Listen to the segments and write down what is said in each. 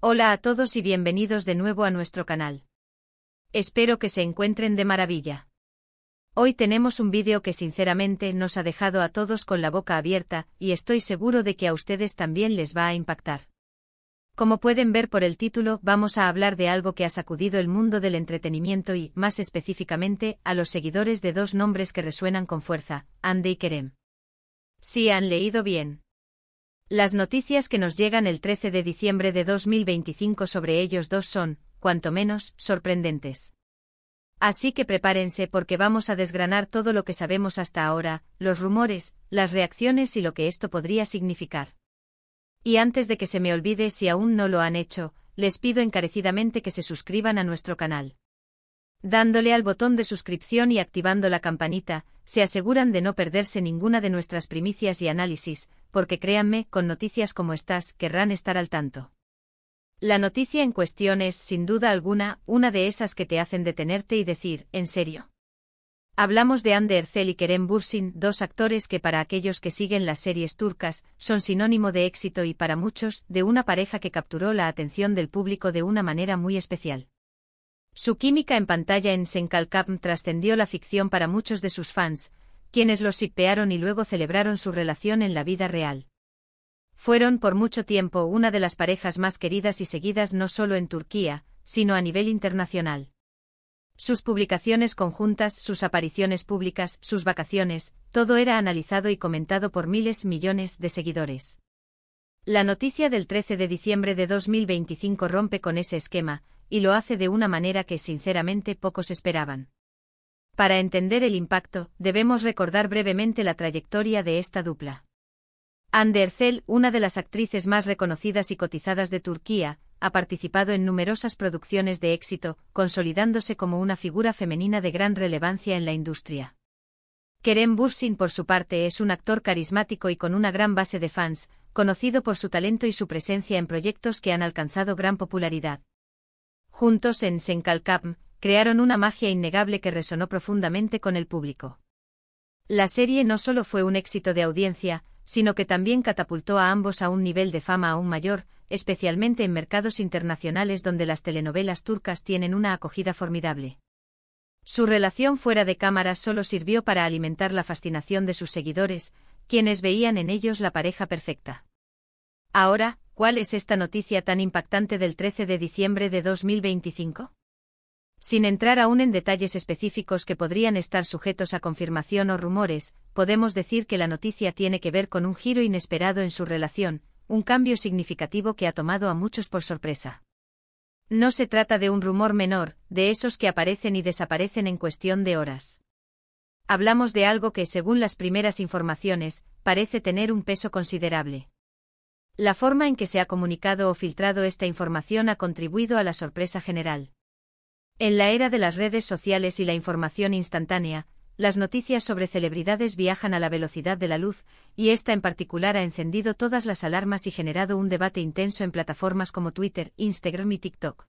Hola a todos y bienvenidos de nuevo a nuestro canal. Espero que se encuentren de maravilla. Hoy tenemos un vídeo que sinceramente nos ha dejado a todos con la boca abierta, y estoy seguro de que a ustedes también les va a impactar. Como pueden ver por el título, vamos a hablar de algo que ha sacudido el mundo del entretenimiento y, más específicamente, a los seguidores de dos nombres que resuenan con fuerza, Hande y Kerem. Sí, han leído bien. Las noticias que nos llegan el 13 de diciembre de 2025 sobre ellos dos son, cuanto menos, sorprendentes. Así que prepárense porque vamos a desgranar todo lo que sabemos hasta ahora, los rumores, las reacciones y lo que esto podría significar. Y antes de que se me olvide, si aún no lo han hecho, les pido encarecidamente que se suscriban a nuestro canal. Dándole al botón de suscripción y activando la campanita, se aseguran de no perderse ninguna de nuestras primicias y análisis, porque créanme, con noticias como estas, querrán estar al tanto. La noticia en cuestión es, sin duda alguna, una de esas que te hacen detenerte y decir, ¿en serio? Hablamos de Hande Erçel y Kerem Bürsin, dos actores que para aquellos que siguen las series turcas, son sinónimo de éxito y para muchos, de una pareja que capturó la atención del público de una manera muy especial. Su química en pantalla en Senkalkam trascendió la ficción para muchos de sus fans, quienes los shippearon y luego celebraron su relación en la vida real. Fueron por mucho tiempo una de las parejas más queridas y seguidas no solo en Turquía, sino a nivel internacional. Sus publicaciones conjuntas, sus apariciones públicas, sus vacaciones, todo era analizado y comentado por millones de seguidores. La noticia del 13 de diciembre de 2025 rompe con ese esquema, y lo hace de una manera que sinceramente pocos esperaban. Para entender el impacto, debemos recordar brevemente la trayectoria de esta dupla. Hande Erçel, una de las actrices más reconocidas y cotizadas de Turquía, ha participado en numerosas producciones de éxito, consolidándose como una figura femenina de gran relevancia en la industria. Kerem Bürsin, por su parte, es un actor carismático y con una gran base de fans, conocido por su talento y su presencia en proyectos que han alcanzado gran popularidad. Juntos en Senkalkam, crearon una magia innegable que resonó profundamente con el público. La serie no solo fue un éxito de audiencia, sino que también catapultó a ambos a un nivel de fama aún mayor, especialmente en mercados internacionales donde las telenovelas turcas tienen una acogida formidable. Su relación fuera de cámaras solo sirvió para alimentar la fascinación de sus seguidores, quienes veían en ellos la pareja perfecta. Ahora, ¿cuál es esta noticia tan impactante del 13 de diciembre de 2025? Sin entrar aún en detalles específicos que podrían estar sujetos a confirmación o rumores, podemos decir que la noticia tiene que ver con un giro inesperado en su relación, un cambio significativo que ha tomado a muchos por sorpresa. No se trata de un rumor menor, de esos que aparecen y desaparecen en cuestión de horas. Hablamos de algo que, según las primeras informaciones, parece tener un peso considerable. La forma en que se ha comunicado o filtrado esta información ha contribuido a la sorpresa general. En la era de las redes sociales y la información instantánea, las noticias sobre celebridades viajan a la velocidad de la luz, y esta en particular ha encendido todas las alarmas y generado un debate intenso en plataformas como Twitter, Instagram y TikTok.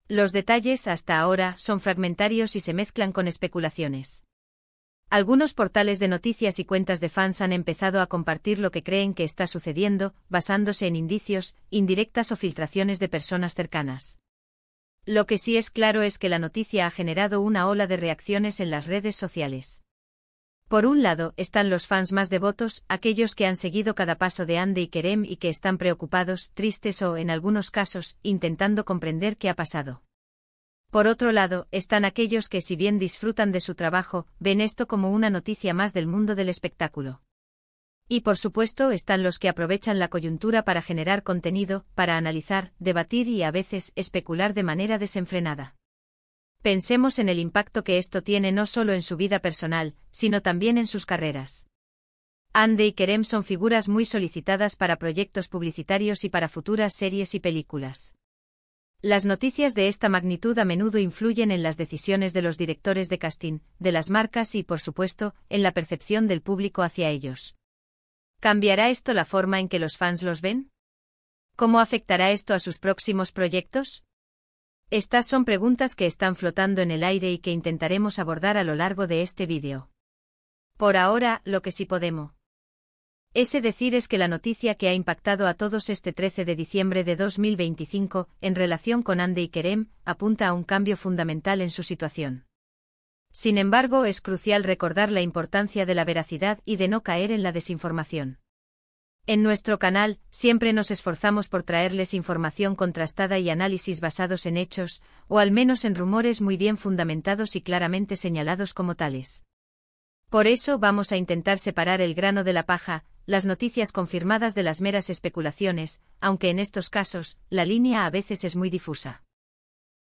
Los detalles, hasta ahora, son fragmentarios y se mezclan con especulaciones. Algunos portales de noticias y cuentas de fans han empezado a compartir lo que creen que está sucediendo, basándose en indicios, indirectas o filtraciones de personas cercanas. Lo que sí es claro es que la noticia ha generado una ola de reacciones en las redes sociales. Por un lado, están los fans más devotos, aquellos que han seguido cada paso de Hande y Kerem y que están preocupados, tristes o, en algunos casos, intentando comprender qué ha pasado. Por otro lado, están aquellos que, si bien disfrutan de su trabajo, ven esto como una noticia más del mundo del espectáculo. Y por supuesto están los que aprovechan la coyuntura para generar contenido, para analizar, debatir y a veces especular de manera desenfrenada. Pensemos en el impacto que esto tiene no solo en su vida personal, sino también en sus carreras. Hande y Kerem son figuras muy solicitadas para proyectos publicitarios y para futuras series y películas. Las noticias de esta magnitud a menudo influyen en las decisiones de los directores de casting, de las marcas y, por supuesto, en la percepción del público hacia ellos. ¿Cambiará esto la forma en que los fans los ven? ¿Cómo afectará esto a sus próximos proyectos? Estas son preguntas que están flotando en el aire y que intentaremos abordar a lo largo de este vídeo. Por ahora, lo que sí podemos Ese decir es que la noticia que ha impactado a todos este 13 de diciembre de 2025, en relación con Hande y Kerem, apunta a un cambio fundamental en su situación. Sin embargo, es crucial recordar la importancia de la veracidad y de no caer en la desinformación. En nuestro canal, siempre nos esforzamos por traerles información contrastada y análisis basados en hechos, o al menos en rumores muy bien fundamentados y claramente señalados como tales. Por eso vamos a intentar separar el grano de la paja, las noticias confirmadas de las meras especulaciones, aunque en estos casos, la línea a veces es muy difusa.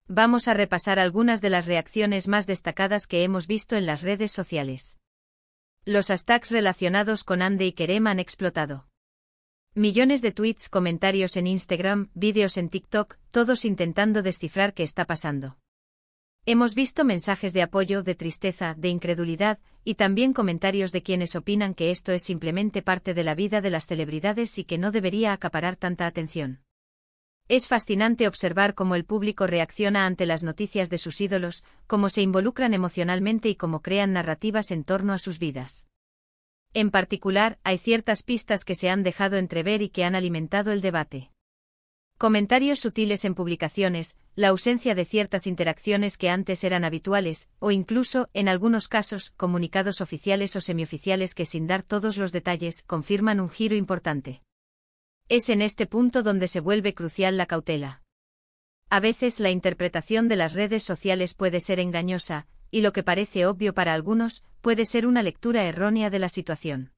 Vamos a repasar algunas de las reacciones más destacadas que hemos visto en las redes sociales. Los hashtags relacionados con Hande y Kerem han explotado. Millones de tweets, comentarios en Instagram, vídeos en TikTok, todos intentando descifrar qué está pasando. Hemos visto mensajes de apoyo, de tristeza, de incredulidad, y también comentarios de quienes opinan que esto es simplemente parte de la vida de las celebridades y que no debería acaparar tanta atención. Es fascinante observar cómo el público reacciona ante las noticias de sus ídolos, cómo se involucran emocionalmente y cómo crean narrativas en torno a sus vidas. En particular, hay ciertas pistas que se han dejado entrever y que han alimentado el debate. Comentarios sutiles en publicaciones, la ausencia de ciertas interacciones que antes eran habituales, o incluso, en algunos casos, comunicados oficiales o semioficiales que sin dar todos los detalles, confirman un giro importante. Es en este punto donde se vuelve crucial la cautela. A veces la interpretación de las redes sociales puede ser engañosa, y lo que parece obvio para algunos, puede ser una lectura errónea de la situación.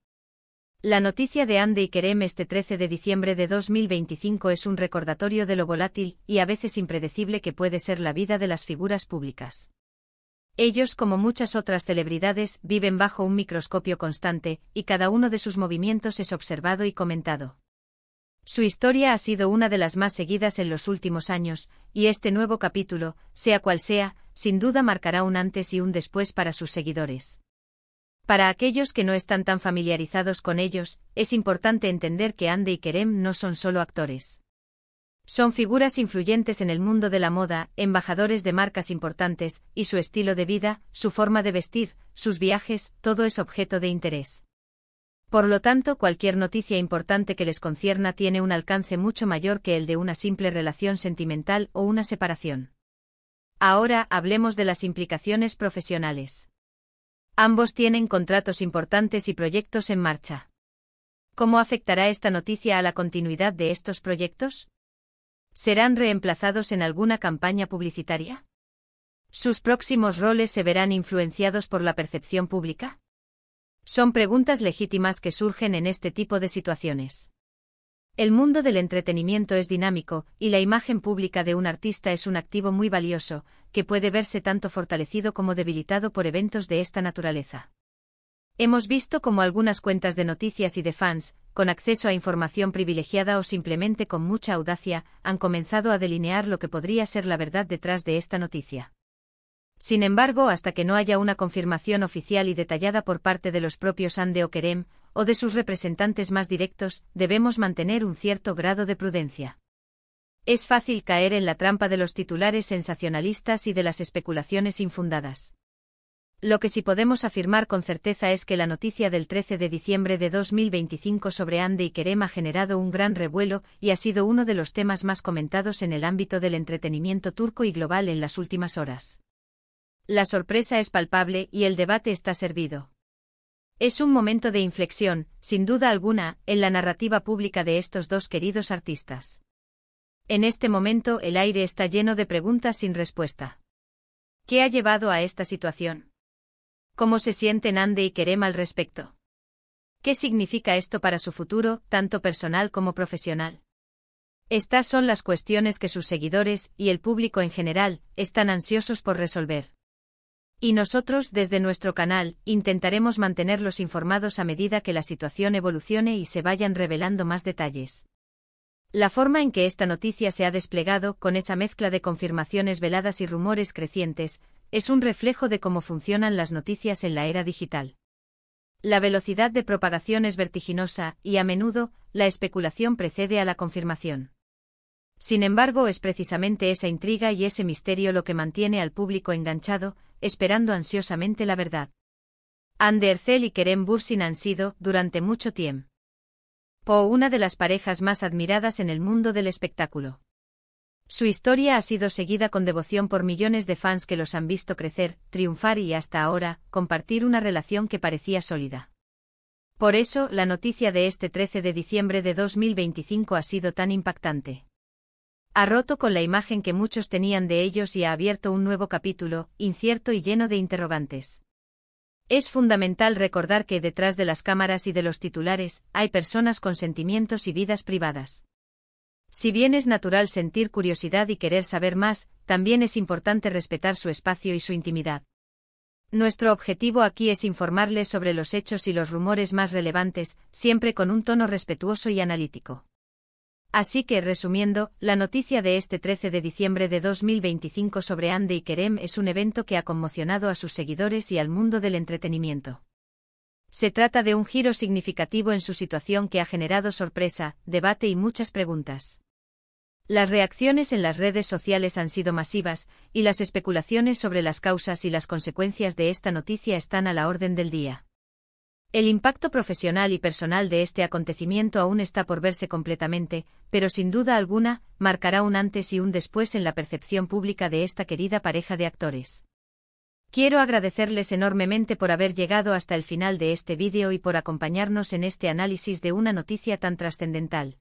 La noticia de Hande y Kerem este 13 de diciembre de 2025 es un recordatorio de lo volátil y a veces impredecible que puede ser la vida de las figuras públicas. Ellos, como muchas otras celebridades, viven bajo un microscopio constante, y cada uno de sus movimientos es observado y comentado. Su historia ha sido una de las más seguidas en los últimos años, y este nuevo capítulo, sea cual sea, sin duda marcará un antes y un después para sus seguidores. Para aquellos que no están tan familiarizados con ellos, es importante entender que Hande y Kerem no son solo actores. Son figuras influyentes en el mundo de la moda, embajadores de marcas importantes, y su estilo de vida, su forma de vestir, sus viajes, todo es objeto de interés. Por lo tanto, cualquier noticia importante que les concierna tiene un alcance mucho mayor que el de una simple relación sentimental o una separación. Ahora hablemos de las implicaciones profesionales. Ambos tienen contratos importantes y proyectos en marcha. ¿Cómo afectará esta noticia a la continuidad de estos proyectos? ¿Serán reemplazados en alguna campaña publicitaria? ¿Sus próximos roles se verán influenciados por la percepción pública? Son preguntas legítimas que surgen en este tipo de situaciones. El mundo del entretenimiento es dinámico, y la imagen pública de un artista es un activo muy valioso, que puede verse tanto fortalecido como debilitado por eventos de esta naturaleza. Hemos visto cómo algunas cuentas de noticias y de fans, con acceso a información privilegiada o simplemente con mucha audacia, han comenzado a delinear lo que podría ser la verdad detrás de esta noticia. Sin embargo, hasta que no haya una confirmación oficial y detallada por parte de los propios Hande o Kerem, o de sus representantes más directos, debemos mantener un cierto grado de prudencia. Es fácil caer en la trampa de los titulares sensacionalistas y de las especulaciones infundadas. Lo que sí podemos afirmar con certeza es que la noticia del 13 de diciembre de 2025 sobre Hande y Kerem ha generado un gran revuelo y ha sido uno de los temas más comentados en el ámbito del entretenimiento turco y global en las últimas horas. La sorpresa es palpable y el debate está servido. Es un momento de inflexión, sin duda alguna, en la narrativa pública de estos dos queridos artistas. En este momento el aire está lleno de preguntas sin respuesta. ¿Qué ha llevado a esta situación? ¿Cómo se sienten Hande y Kerem al respecto? ¿Qué significa esto para su futuro, tanto personal como profesional? Estas son las cuestiones que sus seguidores, y el público en general, están ansiosos por resolver. Y nosotros, desde nuestro canal, intentaremos mantenerlos informados a medida que la situación evolucione y se vayan revelando más detalles. La forma en que esta noticia se ha desplegado, con esa mezcla de confirmaciones veladas y rumores crecientes, es un reflejo de cómo funcionan las noticias en la era digital. La velocidad de propagación es vertiginosa, y a menudo, la especulación precede a la confirmación. Sin embargo, es precisamente esa intriga y ese misterio lo que mantiene al público enganchado, esperando ansiosamente la verdad. Hande Erçel y Kerem Bürsin han sido, durante mucho tiempo, Po, una de las parejas más admiradas en el mundo del espectáculo. Su historia ha sido seguida con devoción por millones de fans que los han visto crecer, triunfar y hasta ahora, compartir una relación que parecía sólida. Por eso, la noticia de este 13 de diciembre de 2025 ha sido tan impactante. Ha roto con la imagen que muchos tenían de ellos y ha abierto un nuevo capítulo, incierto y lleno de interrogantes. Es fundamental recordar que detrás de las cámaras y de los titulares, hay personas con sentimientos y vidas privadas. Si bien es natural sentir curiosidad y querer saber más, también es importante respetar su espacio y su intimidad. Nuestro objetivo aquí es informarles sobre los hechos y los rumores más relevantes, siempre con un tono respetuoso y analítico. Así que, resumiendo, la noticia de este 13 de diciembre de 2025 sobre Hande y Kerem es un evento que ha conmocionado a sus seguidores y al mundo del entretenimiento. Se trata de un giro significativo en su situación que ha generado sorpresa, debate y muchas preguntas. Las reacciones en las redes sociales han sido masivas, y las especulaciones sobre las causas y las consecuencias de esta noticia están a la orden del día. El impacto profesional y personal de este acontecimiento aún está por verse completamente, pero sin duda alguna, marcará un antes y un después en la percepción pública de esta querida pareja de actores. Quiero agradecerles enormemente por haber llegado hasta el final de este vídeo y por acompañarnos en este análisis de una noticia tan trascendental.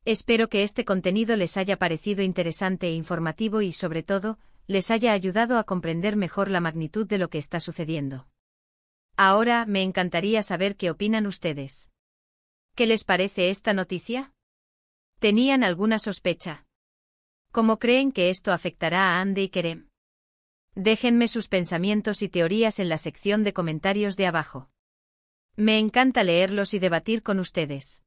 Espero que este contenido les haya parecido interesante e informativo y, sobre todo, les haya ayudado a comprender mejor la magnitud de lo que está sucediendo. Ahora, me encantaría saber qué opinan ustedes. ¿Qué les parece esta noticia? ¿Tenían alguna sospecha? ¿Cómo creen que esto afectará a Hande y Kerem? Déjenme sus pensamientos y teorías en la sección de comentarios de abajo. Me encanta leerlos y debatir con ustedes.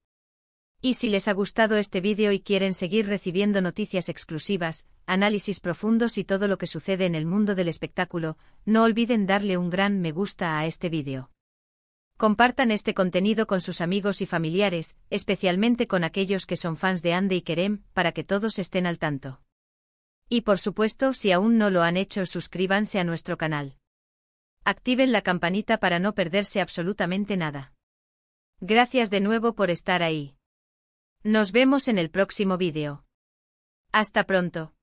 Y si les ha gustado este vídeo y quieren seguir recibiendo noticias exclusivas, análisis profundos y todo lo que sucede en el mundo del espectáculo, no olviden darle un gran me gusta a este vídeo. Compartan este contenido con sus amigos y familiares, especialmente con aquellos que son fans de Hande y Kerem, para que todos estén al tanto. Y por supuesto, si aún no lo han hecho, suscríbanse a nuestro canal. Activen la campanita para no perderse absolutamente nada. Gracias de nuevo por estar ahí. Nos vemos en el próximo vídeo. Hasta pronto.